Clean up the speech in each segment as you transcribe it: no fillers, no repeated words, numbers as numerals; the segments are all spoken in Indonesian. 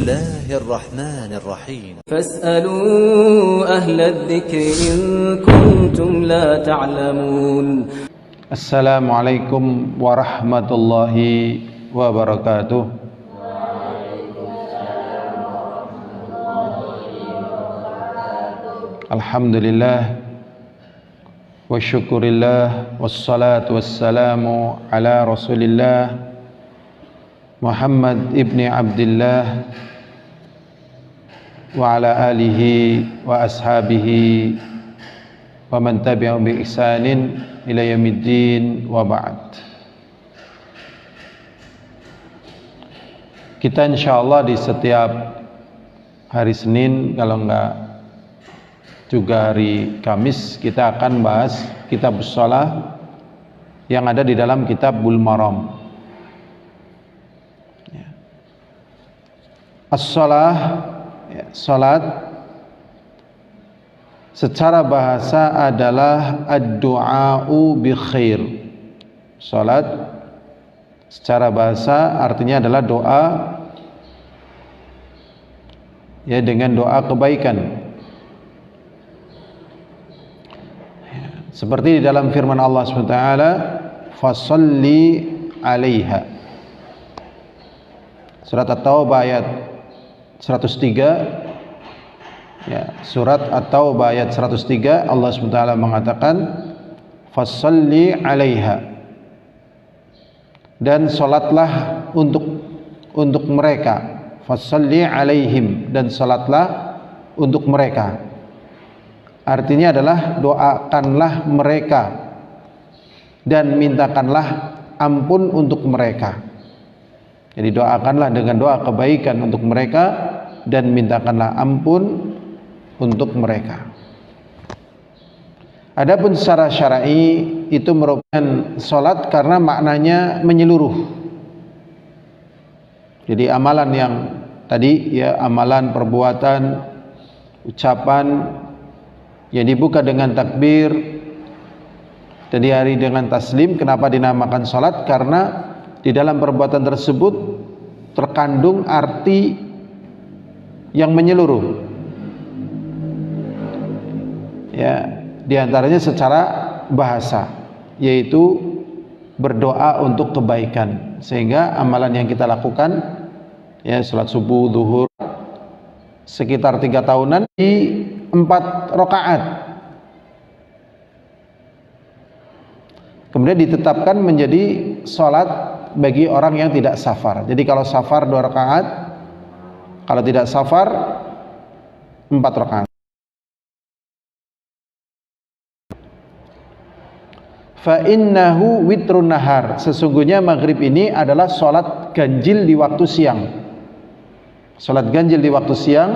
الله الرحمن الرحيم فاسألوا أهل الذكر إن كنتم لا تعلمون. السلام عليكم ورحمة الله وبركاته. الحمد لله والشكر لله والصلاة والسلام على رسول الله محمد ابن عبد الله وعلى آله وأصحابه ومن تبعهم بإحسان إلى يوم الدين وبعد. Kita insyaallah di setiap hari Senin, kalau enggak juga hari Kamis, kita akan bahas kitab shalah yang ada di dalam kitab Bulughul Maram. As-shalah, salat secara bahasa adalah ad-du'a'u bi khair. Salat secara bahasa artinya adalah doa, ya, dengan doa kebaikan. Seperti di dalam firman Allah SWT, fasalli alaiha. Surat At-Taubah ayat 103, ya, surat At-Taubah ayat 103, Allah SWT mengatakan fasalli alaiha, dan salatlah untuk mereka. Fasalli alaihim, dan salatlah untuk mereka. Artinya adalah doakanlah mereka dan mintakanlah ampun untuk mereka. Jadi doakanlah dengan doa kebaikan untuk mereka dan mintakanlah ampun untuk mereka. Adapun secara syar'i itu merupakan salat karena maknanya menyeluruh. Jadi amalan yang tadi, ya, amalan, perbuatan, ucapan yang dibuka dengan takbir dan diakhiri dengan taslim. Kenapa dinamakan salat? Karena di dalam perbuatan tersebut terkandung arti yang menyeluruh, ya, diantaranya secara bahasa, yaitu berdoa untuk kebaikan. Sehingga amalan yang kita lakukan, ya, salat subuh, zuhur, sekitar 3 tahunan di 4 rakaat, kemudian ditetapkan menjadi sholat bagi orang yang tidak safar. Jadi kalau safar 2 rakaat, kalau tidak safar 4 rakaat. Fa innahu witrun nahar, sesungguhnya maghrib ini adalah sholat ganjil di waktu siang. Sholat ganjil di waktu siang,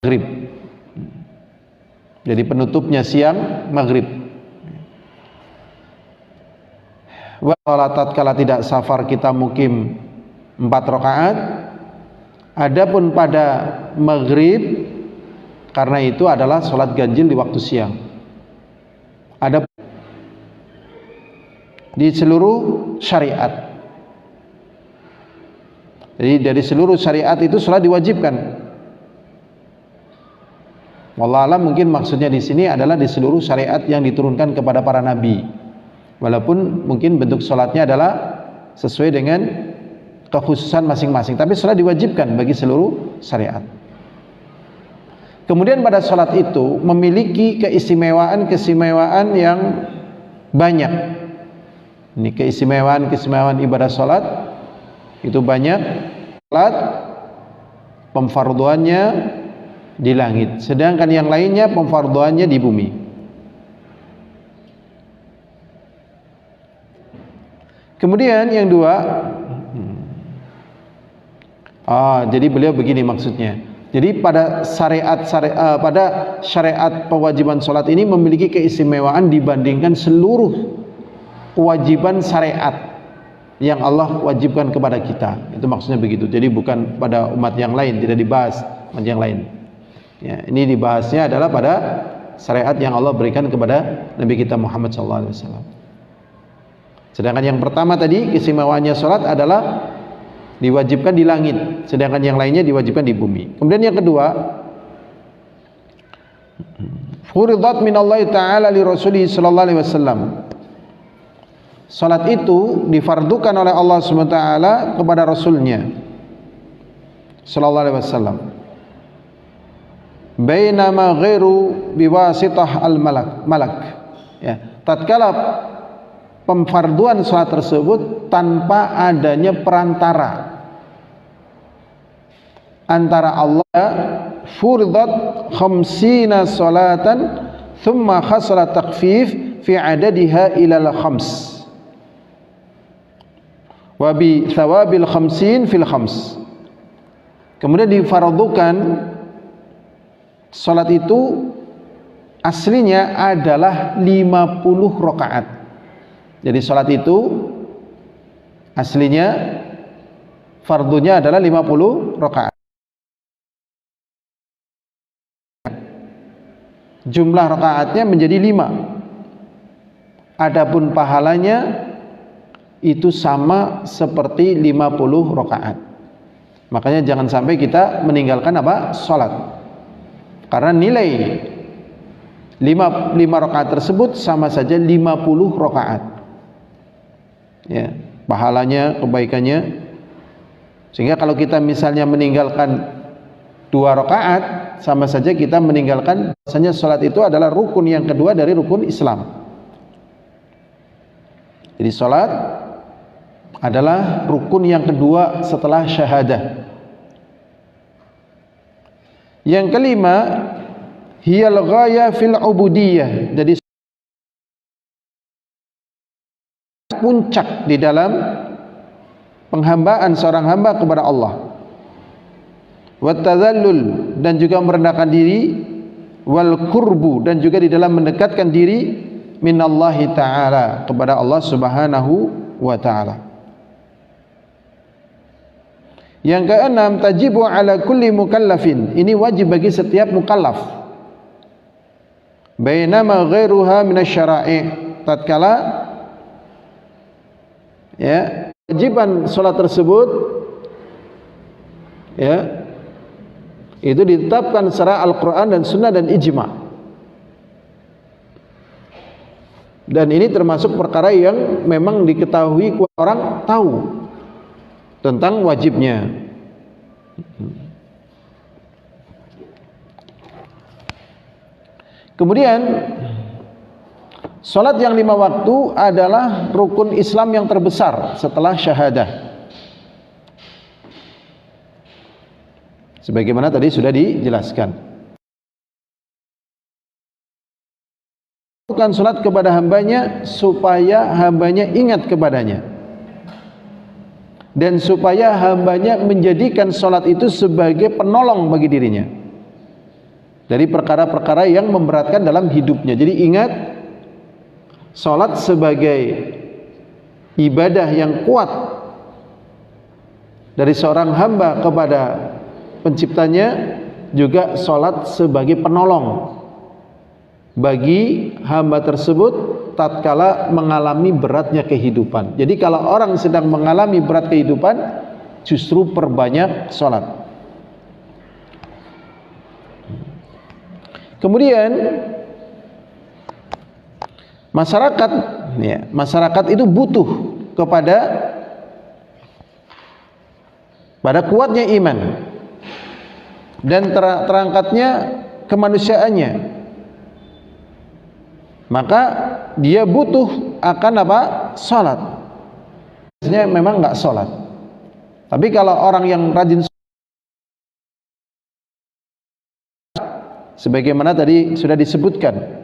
maghrib. Jadi penutupnya siang, maghrib. Wa sholatat kala tidak safar kita mukim 4 rakaat. Adapun pada maghrib, karena itu adalah sholat ganjil di waktu siang. Ada di seluruh syariat. Jadi dari seluruh syariat itu sholat diwajibkan. Wallahu a'lam, mungkin maksudnya di sini adalah di seluruh syariat yang diturunkan kepada para nabi. Walaupun mungkin bentuk sholatnya adalah sesuai dengan kekhususan masing-masing, tapi sholat diwajibkan bagi seluruh syariat. Kemudian pada sholat itu memiliki keistimewaan yang banyak. Ini keistimewaan ibadah sholat itu banyak. Sholat pemfarduannya di langit, sedangkan yang lainnya pemfarduannya di bumi. Kemudian yang dua, jadi beliau begini maksudnya. Jadi pada syariat kewajiban sholat ini memiliki keistimewaan dibandingkan seluruh kewajiban syariat yang Allah wajibkan kepada kita. Itu maksudnya begitu. Jadi bukan pada umat yang lain, tidak dibahas umat yang lain. Ya, ini dibahasnya adalah pada syariat yang Allah berikan kepada Nabi kita Muhammad SAW. Sedangkan yang pertama tadi, keistimewaannya sholat adalah diwajibkan di langit, sedangkan yang lainnya diwajibkan di bumi. Kemudian yang kedua, furidat minallahi ta'ala li rasulih sallallahu alaihi wasallam. Salat itu difardukan oleh Allah SWT kepada Rasulnya sallallahu alaihi wasallam. Bainama ghairu biwasitah al-malak. Ya, tatkala pemfarduan salat tersebut tanpa adanya perantara antara Allah, furidat khamsina salatan thumma khasala takfif fi adadiha ilal khams wa bi thawabil khamsin fil khams. Kemudian difardukan salat itu aslinya adalah 50 rakaat. Jadi salat itu aslinya fardunya adalah 50 rakaat. Jumlah rakaatnya menjadi 5. Adapun pahalanya itu sama seperti 50 rakaat. Makanya jangan sampai kita meninggalkan apa? Salat. Karena nilai 5 rakaat tersebut sama saja 50 rakaat. Ya, pahalanya, kebaikannya. Sehingga kalau kita misalnya meninggalkan 2 rakaat, sama saja kita meninggalkan, bahasanya salat itu adalah rukun yang kedua dari rukun Islam. Jadi salat adalah rukun yang kedua setelah syahadah. Yang kelima, hiyal ghaya fil ubudiyah. Jadi puncak di dalam penghambaan seorang hamba kepada Allah. Wat tadallul, dan juga merendahkan diri, wal qurbu, dan juga di dalam mendekatkan diri minallahi ta'ala, kepada Allah Subhanahu wa ta'ala. Yang keenam, tajibu ala kulli mukallafin. Ini wajib bagi setiap mukallaf. Bainama ghairuha minasyara'i. Tatkala ya, kewajiban salat tersebut ya, itu ditetapkan secara Al-Quran dan Sunnah dan Ijma'. Dan ini termasuk perkara yang memang diketahui orang tahu tentang wajibnya. Kemudian salat yang 5 waktu adalah rukun Islam yang terbesar setelah syahadah. Sebagaimana tadi sudah dijelaskan. Bukan salat kepada hambanya supaya hambanya ingat kepadanya, dan supaya hambanya menjadikan salat itu sebagai penolong bagi dirinya dari perkara-perkara yang memberatkan dalam hidupnya. Jadi ingat, salat sebagai ibadah yang kuat dari seorang hamba kepada penciptanya, juga salat sebagai penolong bagi hamba tersebut tatkala mengalami beratnya kehidupan. Jadi kalau orang sedang mengalami berat kehidupan, justru perbanyak salat. Kemudian masyarakat itu butuh pada kuatnya iman dan terangkatnya kemanusiaannya. Maka dia butuh akan apa? Salat. Biasanya memang enggak salat. Tapi kalau orang yang rajin, sebagaimana tadi sudah disebutkan,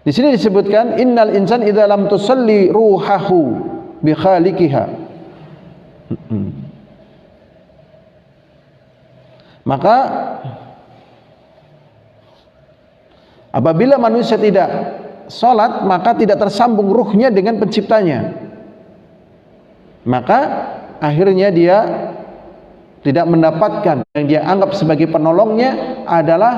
di sini disebutkan innal insan idza lam tusalli ruhahu bi khaliqiha. Maka apabila manusia tidak salat, maka tidak tersambung ruhnya dengan penciptanya. Maka akhirnya dia tidak mendapatkan yang dia anggap sebagai penolongnya adalah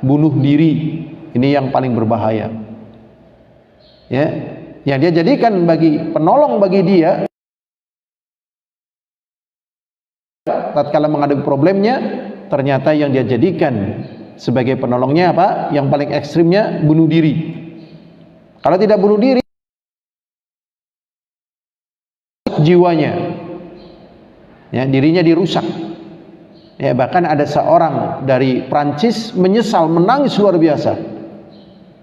bunuh diri. Ini yang paling berbahaya. Ya, yang dia jadikan bagi penolong bagi dia tatkala menghadapi problemnya, ternyata yang dia jadikan sebagai penolongnya apa? Yang paling ekstrimnya bunuh diri. Kalau tidak bunuh diri, jiwanya, ya, dirinya dirusak. Ya, bahkan ada seorang dari Prancis menyesal, menangis luar biasa.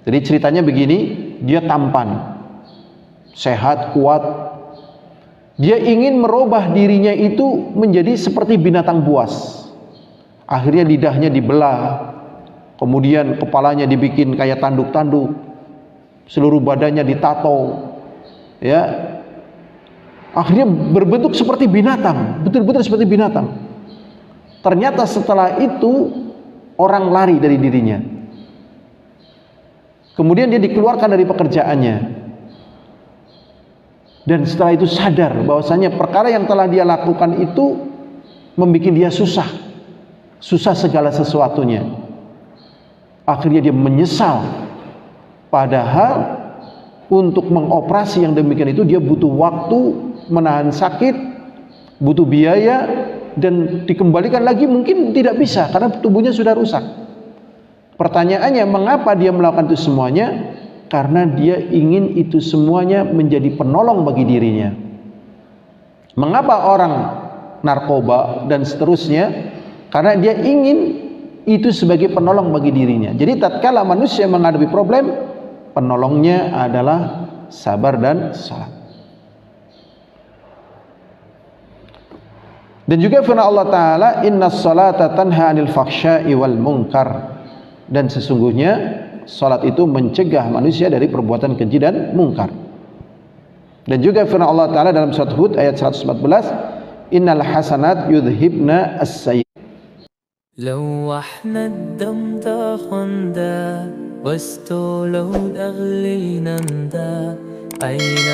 Jadi ceritanya begini, dia tampan, sehat, kuat. Dia ingin merubah dirinya itu menjadi seperti binatang buas. Akhirnya lidahnya dibelah, kemudian kepalanya dibikin kayak tanduk-tanduk, seluruh badannya ditato, ya. Akhirnya berbentuk seperti binatang, betul-betul seperti binatang. Ternyata setelah itu orang lari dari dirinya. Kemudian dia dikeluarkan dari pekerjaannya. Dan setelah itu sadar bahwasanya perkara yang telah dia lakukan itu membuat dia susah. Susah segala sesuatunya. Akhirnya dia menyesal. Padahal untuk mengoperasi yang demikian itu dia butuh waktu, menahan sakit, butuh biaya, dan dikembalikan lagi mungkin tidak bisa karena tubuhnya sudah rusak. Pertanyaannya, mengapa dia melakukan itu semuanya? Karena dia ingin itu semuanya menjadi penolong bagi dirinya. Mengapa orang narkoba dan seterusnya? Karena dia ingin itu sebagai penolong bagi dirinya. Jadi tatkala manusia menghadapi problem, penolongnya adalah sabar dan salat. Dan juga firman Allah Ta'ala, innas salata tanha anil fakhsya'i wal munkar. Dan sesungguhnya salat itu mencegah manusia dari perbuatan keji dan mungkar. Dan juga firman Allah Ta'ala dalam surat Hud ayat 114, innal hasanat yudhibna as-sayyi'at. لو احنا الدم تاخندا واستولوا الأغلي نندا أين